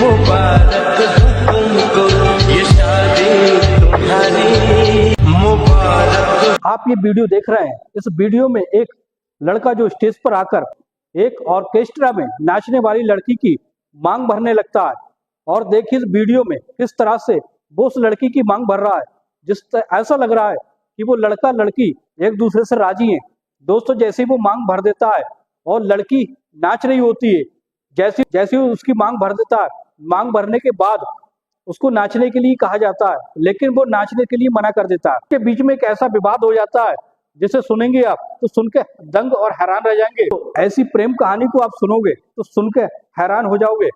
मुबारक हो तुमको ये शादी तुम्हारी मुबारक। आप ये वीडियो देख रहे हैं। इस वीडियो में एक लड़का जो स्टेज पर आकर एक ऑर्केस्ट्रा में नाचने वाली लड़की की मांग भरने लगता है और देखिए इस वीडियो में किस तरह से वो उस लड़की की मांग भर रहा है। ऐसा लग रहा है कि वो लड़का लड़की एक दूसरे से राजी हैं। दोस्तों, जैसे ही वो मांग भर देता है और लड़की नाच रही होती है, जैसे जैसे ही उसकी मांग भर देता है, मांग भरने के बाद उसको नाचने के लिए कहा जाता है, लेकिन वो नाचने के लिए मना कर देता है। के बीच में एक ऐसा विवाद हो जाता है जिसे सुनेंगे आप तो सुन के दंग और हैरान रह जाएंगे। तो ऐसी प्रेम कहानी को आप सुनोगे तो सुन के हैरान हो जाओगे।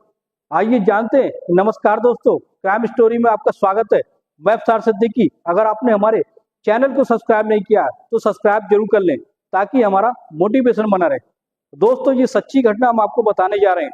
आइए जानते हैं। नमस्कार दोस्तों, क्राइम स्टोरी में आपका स्वागत है। मैं अफसार सिद्दीकी। अगर आपने हमारे चैनल को सब्सक्राइब नहीं किया तो सब्सक्राइब जरूर कर लें ताकि हमारा मोटिवेशन बना रहे। दोस्तों, ये सच्ची घटना हम आपको बताने जा रहे हैं।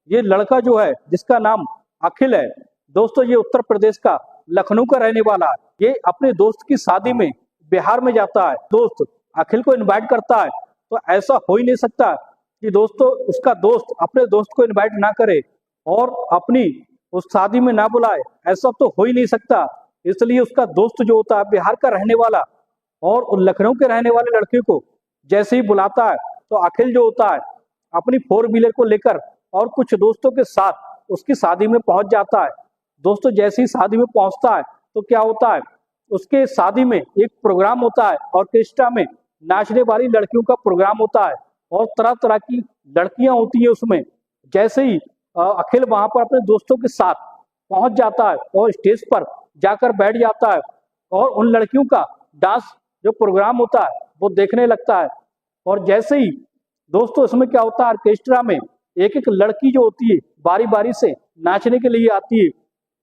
ये लड़का जो है जिसका नाम अखिल है, दोस्तों ये उत्तर प्रदेश का लखनऊ का रहने वाला है। ये अपने दोस्त की शादी में बिहार में जाता है। दोस्त अखिल को इनवाइट करता है, तो ऐसा हो ही नहीं सकता कि दोस्तों उसका दोस्त अपने दोस्त को इनवाइट ना करे और अपनी उस शादी में ना बुलाए। ऐसा तो हो ही नहीं सकता। इसलिए उसका दोस्त जो होता है बिहार का रहने वाला और उन लखनऊ के रहने वाले लड़के को जैसे ही बुलाता है तो अखिल जो होता है अपनी 4 व्हीलर को लेकर और कुछ दोस्तों के साथ उसकी शादी में पहुंच जाता है। दोस्तों, जैसे ही शादी में पहुंचता है तो क्या होता है, उसके शादी में एक प्रोग्राम होता है। ऑर्केस्ट्रा में नाचने वाली लड़कियों का प्रोग्राम होता है और तरह तरह की लड़कियां होती हैं उसमें। जैसे ही अखिल वहां पर अपने दोस्तों के साथ पहुंच जाता है और स्टेज पर जाकर बैठ जाता है और उन लड़कियों का डांस जो प्रोग्राम होता है वो देखने लगता है। और जैसे ही दोस्तों इसमें क्या होता है, ऑर्केस्ट्रा में एक एक लड़की जो होती है बारी बारी से नाचने के लिए आती है।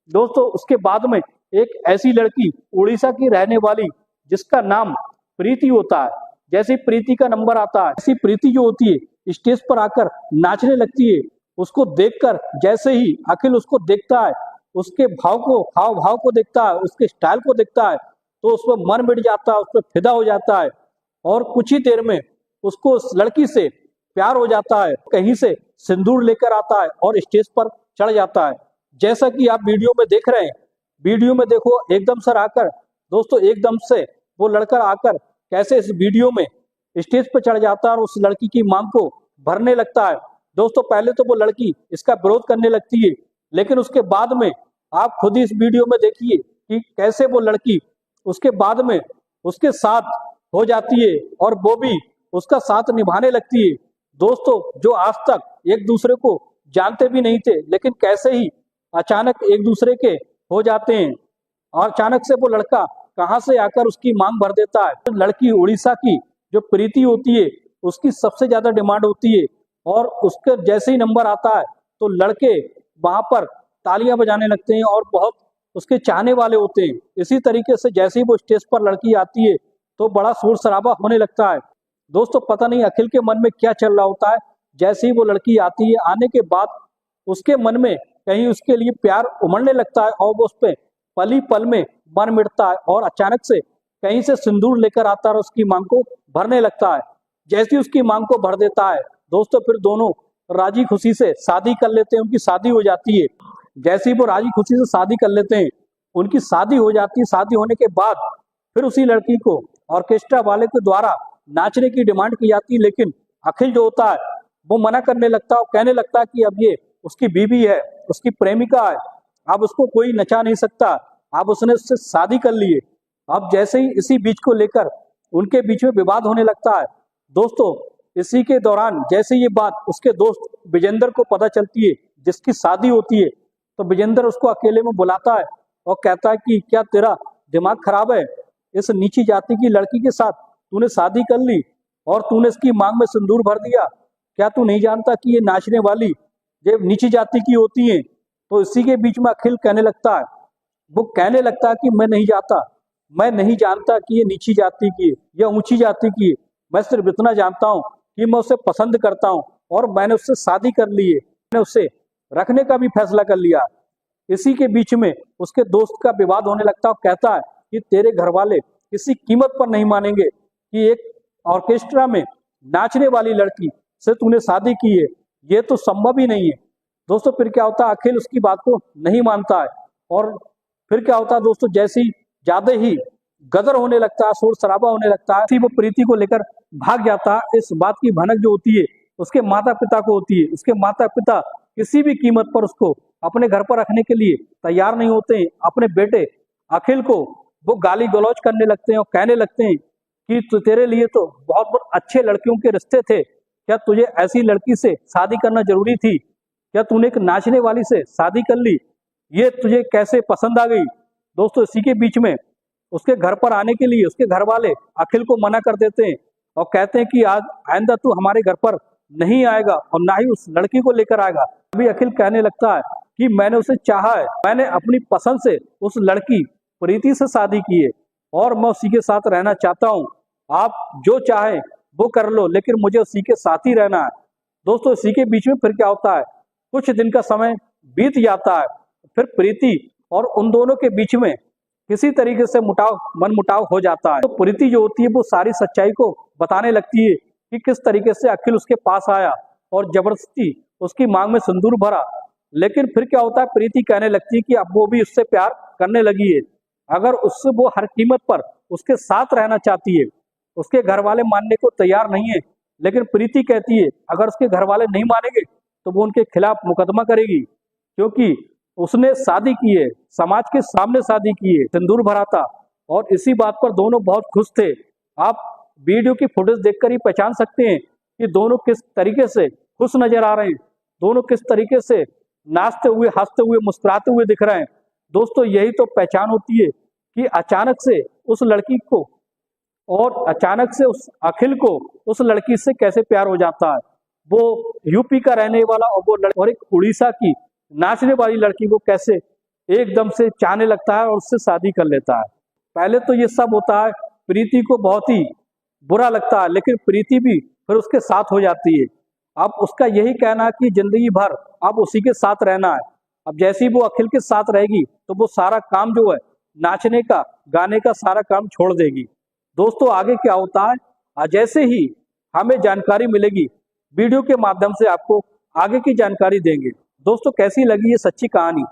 दोस्तों, उसके बाद में एक ऐसी लड़की उड़ीसा की रहने वाली जिसका नाम प्रीति होता है। जैसे प्रीति का नंबर आता है, ऐसी प्रीति जो होती है स्टेज पर आकर नाचने लगती है। उसको देखकर जैसे ही अखिल उसको देखता है, उसके हाव भाव को देखता है, उसके स्टाइल को देखता है, तो उस पर मन मिट जाता है, उस पर फिदा हो जाता है और कुछ ही देर में उसको उस लड़की से प्यार हो जाता है। कहीं से सिंदूर लेकर आता है और स्टेज पर चढ़ जाता है। जैसा कि आप वीडियो में देख रहे हैं, वीडियो में देखो एकदम से आकर दोस्तों एकदम से वो लड़का आकर कैसे इस वीडियो में स्टेज पर चढ़ जाता है और उस लड़की की मांग को भरने लगता है। दोस्तों, पहले तो वो लड़की इसका विरोध करने लगती है, लेकिन उसके बाद में आप खुद ही इस वीडियो में देखिए कि कैसे वो लड़की उसके बाद में उसके साथ हो जाती है और वो भी उसका साथ निभाने लगती है। दोस्तों, जो आज तक एक दूसरे को जानते भी नहीं थे, लेकिन कैसे ही अचानक एक दूसरे के हो जाते हैं और अचानक से वो लड़का कहां से आकर उसकी मांग भर देता है। तो लड़की उड़ीसा की जो प्रीति होती है उसकी सबसे ज्यादा डिमांड होती है और उसके जैसे ही नंबर आता है तो लड़के वहां पर तालियां बजाने लगते हैं और बहुत उसके चाहने वाले होते हैं। इसी तरीके से जैसे ही वो स्टेज पर लड़की आती है तो बड़ा शोर शराबा होने लगता है। दोस्तों, पता नहीं अखिल के मन में क्या चल रहा होता है। जैसे ही वो लड़की आती है, आने के बाद उसके मन में कहीं उसके लिए प्यार उमड़ने लगता है और वो उस पर पल ही पल में मन मिटता है और अचानक से कहीं से सिंदूर लेकर आता है और उसकी मांग को भरने लगता है। जैसे ही उसकी मांग को भर देता है दोस्तों, फिर दोनों राजी खुशी से शादी कर लेते हैं। उनकी शादी हो जाती है। जैसे ही वो राजी खुशी से शादी कर लेते हैं, उनकी शादी हो जाती है। शादी होने के बाद फिर उसी लड़की को ऑर्केस्ट्रा वाले के द्वारा नाचने की डिमांड की जाती है, लेकिन अखिल जो होता है वो मना करने लगता है और कहने लगता है कि अब ये उसकी बीवी है, उसकी प्रेमिका है, अब उसको कोई नचा नहीं सकता, अब उसने उससे शादी कर ली है। अब जैसे ही इसी बीच को लेकर उनके बीच में विवाद होने लगता है। दोस्तों, इसी के दौरान जैसे ये बात उसके दोस्त विजेंद्र को पता चलती है जिसकी शादी होती है, तो विजेंद्र उसको अकेले में बुलाता है और कहता है कि क्या तेरा दिमाग खराब है? इस नीची जाति की लड़की के साथ तूने शादी कर ली और तूने इसकी मांग में सिंदूर भर दिया। क्या तू नहीं जानता कि ये नाचने वाली ये नीची जाति की होती है? तो इसी के बीच में अखिल कहने लगता है, वो कहने लगता है कि मैं नहीं जानता कि ये नीची जाति की है या ऊंची जाति की है। मैं सिर्फ इतना जानता हूँ कि मैं उसे पसंद करता हूँ और मैंने उससे शादी कर ली है, मैंने उससे रखने का भी फैसला कर लिया। इसी के बीच में उसके दोस्त का विवाद होने लगता है और कहता है कि तेरे घर वाले किसी कीमत पर नहीं मानेंगे कि एक ऑर्केस्ट्रा में नाचने वाली लड़की से तूने शादी की है, ये तो संभव ही नहीं है। दोस्तों फिर क्या होता है, अखिल उसकी बात को नहीं मानता है और फिर क्या होता है दोस्तों, जैसी ज्यादा ही गदर होने लगता है, शोर शराबा होने लगता है, वो प्रीति को लेकर भाग जाता है। इस बात की भनक जो होती है उसके माता पिता को होती है। उसके माता पिता किसी भी कीमत पर उसको अपने घर पर रखने के लिए तैयार नहीं होते हैं। अपने बेटे अखिल को वो गाली गलौज करने लगते हैं और कहने लगते हैं कि तेरे लिए तो बहुत बहुत अच्छे लड़कियों के रिश्ते थे, क्या तुझे ऐसी लड़की से शादी करना जरूरी थी? क्या तूने एक नाचने वाली से शादी कर ली? ये तुझे कैसे पसंद आ गई? दोस्तों इसी के बीच में उसके घर पर आने के लिए उसके घर वाले अखिल को मना कर देते हैं और कहते हैं कि आज आइंदा तू हमारे घर पर नहीं आएगा और ना ही उस लड़की को लेकर आएगा। अभी अखिल कहने लगता है कि मैंने उसे चाहा है, मैंने अपनी पसंद से उस लड़की प्रीति से शादी की है और मैं उसी के साथ रहना चाहता हूँ। आप जो चाहे वो कर लो, लेकिन मुझे उसी के साथ ही रहना है। दोस्तों इसी के बीच में फिर क्या होता है, कुछ दिन का समय बीत जाता है। फिर प्रीति और उन दोनों के बीच में किसी तरीके से मनमुटाव हो जाता है। तो प्रीति जो होती है वो सारी सच्चाई को बताने लगती है कि किस तरीके से अखिल उसके पास आया और जबरदस्ती उसकी मांग में सिंदूर भरा। लेकिन फिर क्या होता है, प्रीति कहने लगती है कि अब वो भी उससे प्यार करने लगी है, अगर उससे वो हर कीमत पर उसके साथ रहना चाहती है। उसके घर वाले मानने को तैयार नहीं है, लेकिन प्रीति कहती है अगर उसके घर वाले नहीं मानेंगे तो वो उनके खिलाफ मुकदमा करेगी, क्योंकि उसने शादी की है, समाज के सामने शादी की है, सिंदूर भरा था और इसी बात पर दोनों बहुत खुश थे। आप वीडियो की फुटेज देखकर ही पहचान सकते हैं कि दोनों किस तरीके से खुश नजर आ रहे हैं, दोनों किस तरीके से नाचते हुए, हंसते हुए, मुस्कुराते हुए दिख रहे हैं। दोस्तों यही तो पहचान होती है कि अचानक से उस लड़की को और अचानक से उस अखिल को उस लड़की से कैसे प्यार हो जाता है। वो यूपी का रहने वाला और वो और एक उड़ीसा की नाचने वाली लड़की को कैसे एकदम से चाहने लगता है और उससे शादी कर लेता है। पहले तो ये सब होता है, प्रीति को बहुत ही बुरा लगता है, लेकिन प्रीति भी फिर उसके साथ हो जाती है। अब उसका यही कहना है कि जिंदगी भर अब उसी के साथ रहना है। अब जैसे ही वो अखिल के साथ रहेगी तो वो सारा काम जो है नाचने का, गाने का सारा काम छोड़ देगी। दोस्तों आगे क्या होता है, जैसे ही हमें जानकारी मिलेगी वीडियो के माध्यम से आपको आगे की जानकारी देंगे। दोस्तों कैसी लगी ये सच्ची कहानी?